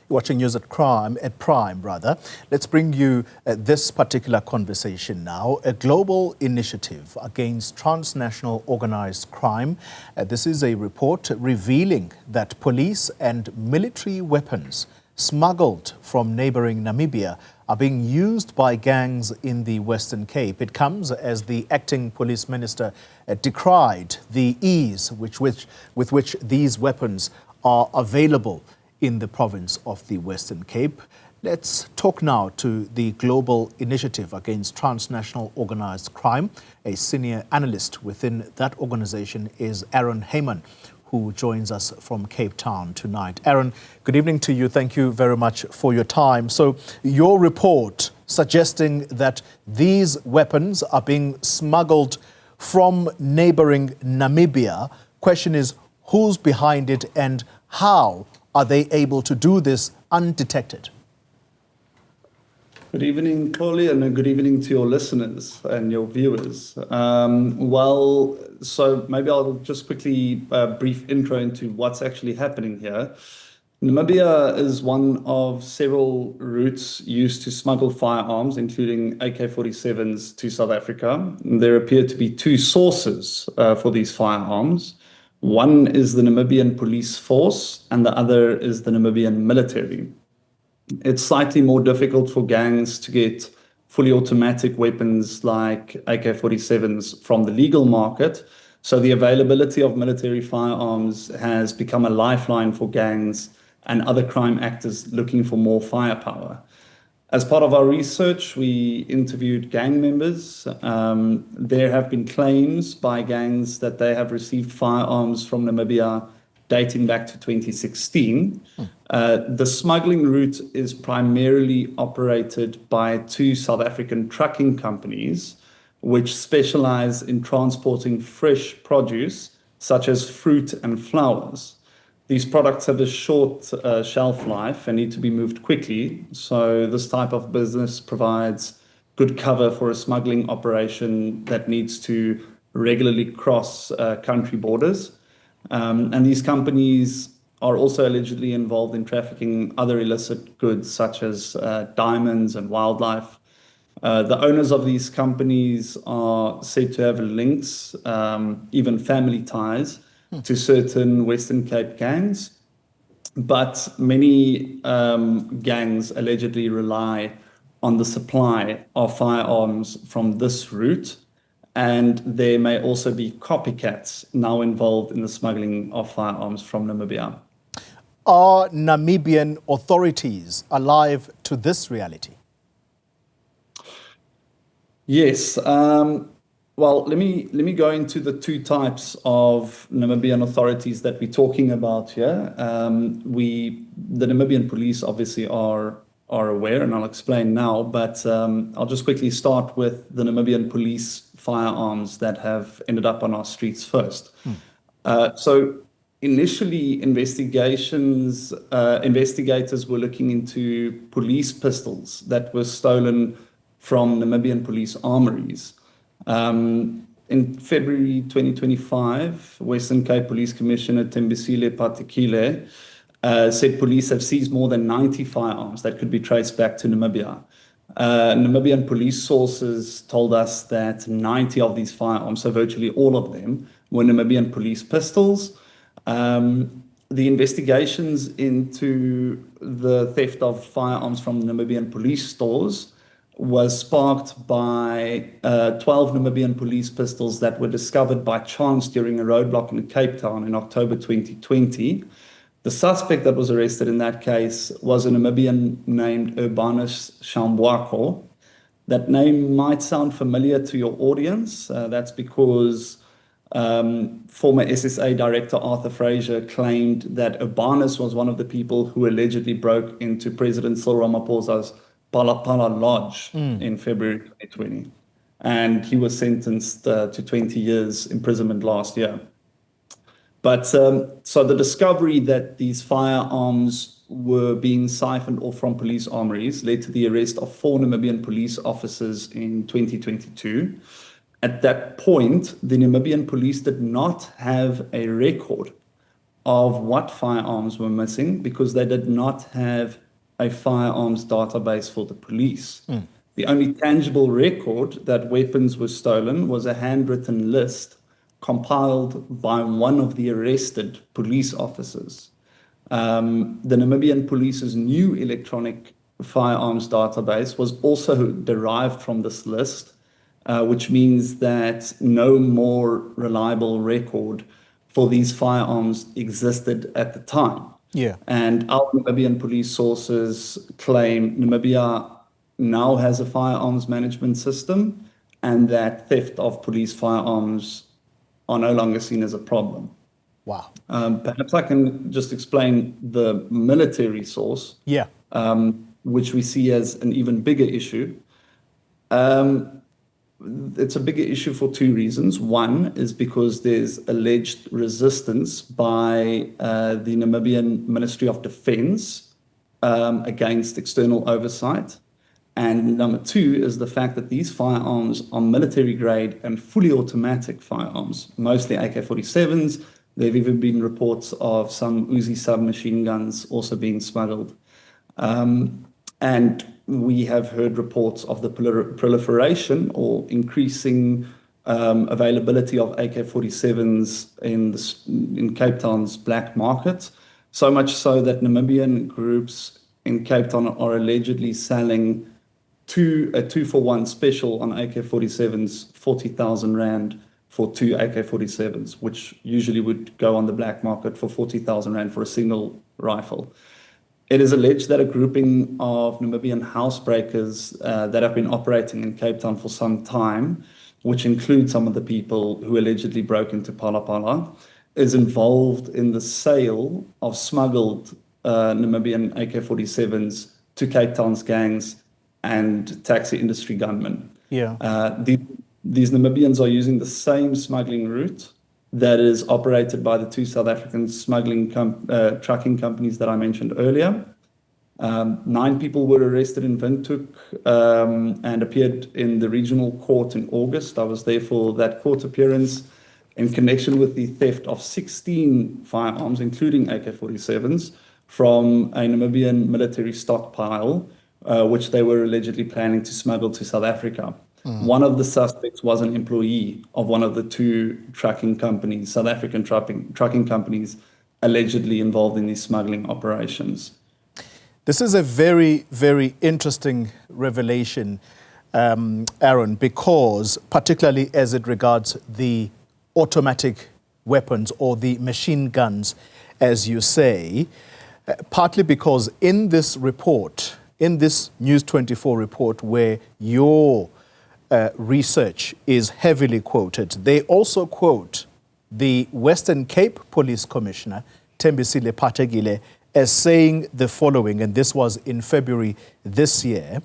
watching News at Prime rather. Let's bring you this particular conversation now. A global initiative against transnational organized crime. This is a report revealing that police and military weapons smuggled from neighboring Namibia are being used by gangs in the Western Cape. It comes as the acting police minister decried the ease with which these weapons are available in the province of the Western Cape. Let's talk now to the Global Initiative Against Transnational Organized Crime. A senior analyst within that organization is Aron, who joins us from Cape Town tonight. Aron, good evening to you. Thank you very much for your time. So your report suggesting that these weapons are being smuggled from neighboring Namibia. Question is, who's behind it and how are they able to do this undetected? Good evening, Polly, and good evening to your listeners and your viewers. So maybe I'll just quickly brief intro into what's actually happening here. Namibia is one of several routes used to smuggle firearms, including AK-47s, to South Africa. There appear to be two sources for these firearms. One is the Namibian police force, and the other is the Namibian military. It's slightly more difficult for gangs to get fully automatic weapons like AK-47s from the legal market. So the availability of military firearms has become a lifeline for gangs and other crime actors looking for more firepower. As part of our research, we interviewed gang members. There have been claims by gangs that they have received firearms from Namibia dating back to 2016. The smuggling route is primarily operated by two South African trucking companies, which specialize in transporting fresh produce, such as fruit and flowers. These products have a short shelf life and need to be moved quickly. So this type of business provides good cover for a smuggling operation that needs to regularly cross country borders. And these companies are also allegedly involved in trafficking other illicit goods such as diamonds and wildlife. The owners of these companies are said to have links, even family ties, to certain Western Cape gangs. But many gangs allegedly rely on the supply of firearms from this route. And there may also be copycats now involved in the smuggling of firearms from Namibia. Are Namibian authorities alive to this reality? Yes. Well, let me go into the two types of Namibian authorities that we're talking about here. The Namibian police obviously are aware, and I'll explain now, but I'll just quickly start with the Namibian police firearms that have ended up on our streets first. So initially, investigators were looking into police pistols that were stolen from Namibian police armories. In February 2025, Western Cape Police Commissioner Tembisile Patekile said police have seized more than 90 firearms that could be traced back to Namibia. Namibian police sources told us that 90 of these firearms, so virtually all of them, were Namibian police pistols. The investigations into the theft of firearms from Namibian police stores was sparked by 12 Namibian police pistols that were discovered by chance during a roadblock in Cape Town in October 2020. The suspect that was arrested in that case was a Namibian named Urbanus Shambwako. That name might sound familiar to your audience. That's because former SSA Director Arthur Fraser claimed that Urbanus was one of the people who allegedly broke into President Cyril Ramaphosa's Palapala Lodge in February 2020. And he was sentenced to 20 years imprisonment last year. But so the discovery that these firearms were being siphoned off from police armories led to the arrest of 4 Namibian police officers in 2022. At that point, the Namibian police did not have a record of what firearms were missing because they did not have a firearms database for the police. The only tangible record that weapons were stolen was a handwritten list compiled by one of the arrested police officers. The Namibian police's new electronic firearms database was also derived from this list, which means that no more reliable record for these firearms existed at the time. Yeah. And our Namibian police sources claim Namibia now has a firearms management system and that theft of police firearms are no longer seen as a problem. Wow. Perhaps I can just explain the military source, Yeah. which we see as an even bigger issue. It's a bigger issue for two reasons. One is because there's alleged resistance by the Namibian Ministry of Defense against external oversight. And number two is the fact that these firearms are military grade and fully automatic firearms, mostly AK-47s. There have even been reports of some Uzi submachine guns also being smuggled. And we have heard reports of the proliferation or increasing availability of AK-47s in Cape Town's black market, so much so that Namibian groups in Cape Town are allegedly selling a 2-for-1 special on AK-47s, 40,000 Rand for 2 AK-47s, which usually would go on the black market for 40,000 Rand for a single rifle. It is alleged that a grouping of Namibian housebreakers that have been operating in Cape Town for some time, which include some of the people who allegedly broke into Pala, is involved in the sale of smuggled Namibian AK-47s to Cape Town's gangs and taxi industry gunmen. Yeah. These Namibians are using the same smuggling route that is operated by the two South African smuggling trucking companies that I mentioned earlier. 9 people were arrested in Windhoek and appeared in the regional court in August. I was there for that court appearance in connection with the theft of 16 firearms, including AK-47s, from a Namibian military stockpile, which they were allegedly planning to smuggle to South Africa. One of the suspects was an employee of one of the two trucking companies, South African trucking companies, allegedly involved in these smuggling operations. This is a very, very interesting revelation, Aron, because particularly as it regards the automatic weapons or the machine guns, as you say, partly because in this report, in this News 24 report where your research is heavily quoted, they also quote the Western Cape Police Commissioner, Thembisile Pategile, as saying the following, and this was in February this year: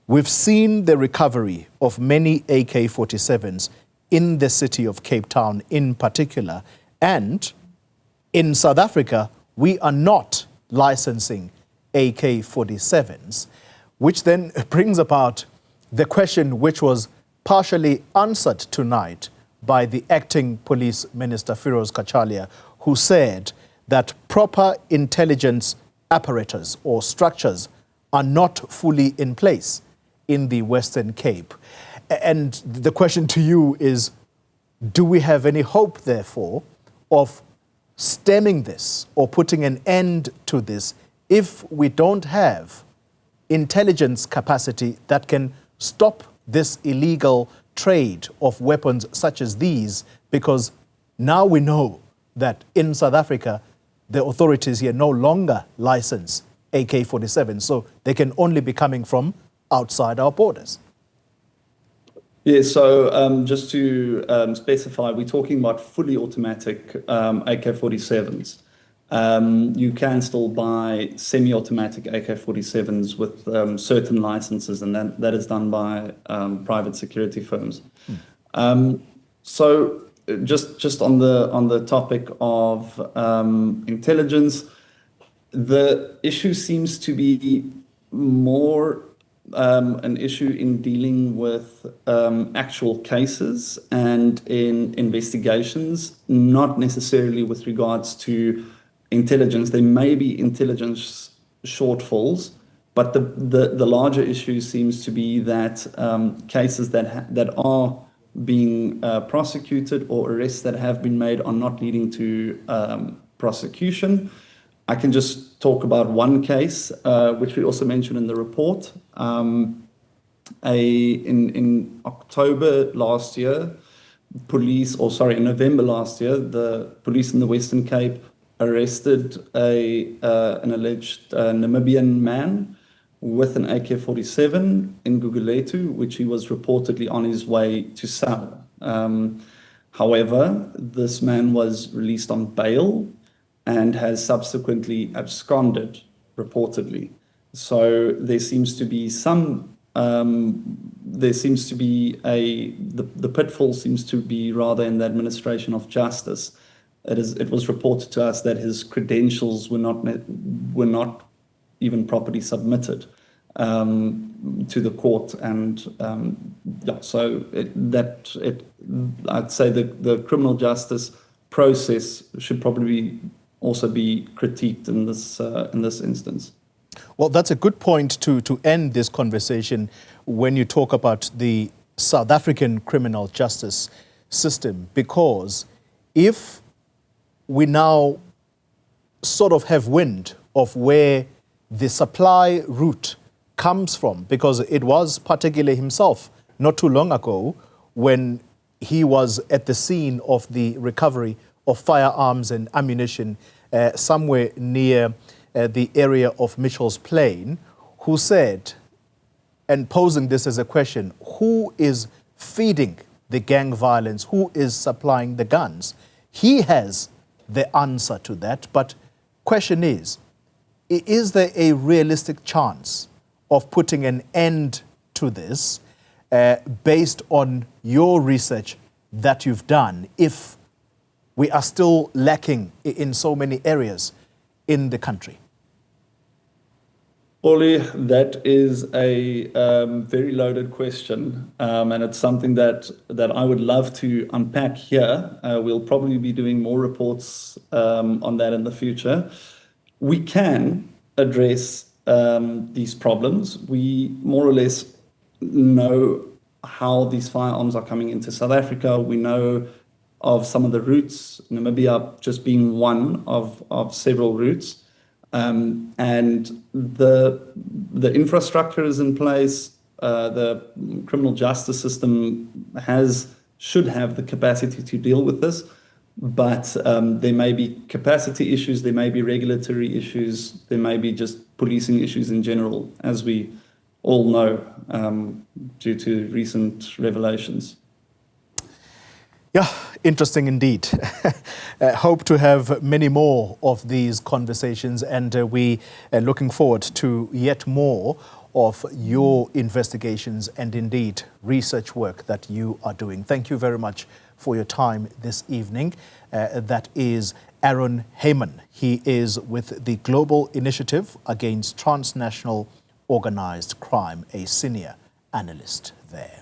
"We've seen the recovery of many AK-47s in the city of Cape Town in particular, and in South Africa, we are not licensing AK-47s, which then brings about the question which was partially answered tonight by the acting police minister, Firoz Kachalia, who said that proper intelligence apparatus or structures are not fully in place in the Western Cape. And the question to you is, do we have any hope, therefore, of stemming this or putting an end to this if we don't have intelligence capacity that can stop this illegal trade of weapons such as these? Because now we know that in South Africa, the authorities here no longer license AK-47, so they can only be coming from outside our borders. Yeah, so just to specify, we're talking about fully automatic AK-47s. You can still buy semi-automatic AK-47s with certain licenses, and that is done by private security firms. So just on the topic of intelligence, the issue seems to be more an issue in dealing with actual cases and in investigations, not necessarily with regards to intelligence. There may be intelligence shortfalls, but the larger issue seems to be that cases that are being prosecuted or arrests that have been made are not leading to prosecution. I can just talk about one case, which we also mentioned in the report. In October last year, in November last year, the police in the Western Cape arrested an alleged Namibian man with an AK-47 in Gugulethu, which he was reportedly on his way to sell. However, this man was released on bail and has subsequently absconded, reportedly. So there seems to be the pitfall seems to be rather in the administration of justice. It was reported to us that his credentials were not even properly submitted to the court, and I'd say the criminal justice process should probably also be critiqued in this instance. Well, that's a good point to end this conversation when you talk about the South African criminal justice system, because if we now sort of have wind of where the supply route comes from, because it was particularly himself not too long ago when he was at the scene of the recovery of firearms and ammunition somewhere near the area of Mitchell's Plain, who said, and posing this as a question, who is feeding the gang violence? Who is supplying the guns? He has the answer to that, but question is there a realistic chance of putting an end to this based on your research that you've done, if we are still lacking in so many areas in the country? Oli, that is a very loaded question, and it's something that I would love to unpack here. We'll probably be doing more reports on that in the future. We can address these problems. We more or less know how these firearms are coming into South Africa. We know of some of the routes, Namibia just being one of several routes. And the infrastructure is in place. The criminal justice system should have the capacity to deal with this, but there may be capacity issues, there may be regulatory issues, there may be just policing issues in general, as we all know due to recent revelations. Yeah, interesting indeed. Hope to have many more of these conversations, and we are looking forward to yet more of your investigations and indeed research work that you are doing. Thank you very much for your time this evening. That is Aron Hyman. He is with the Global Initiative Against Transnational Organised Crime, a senior analyst there.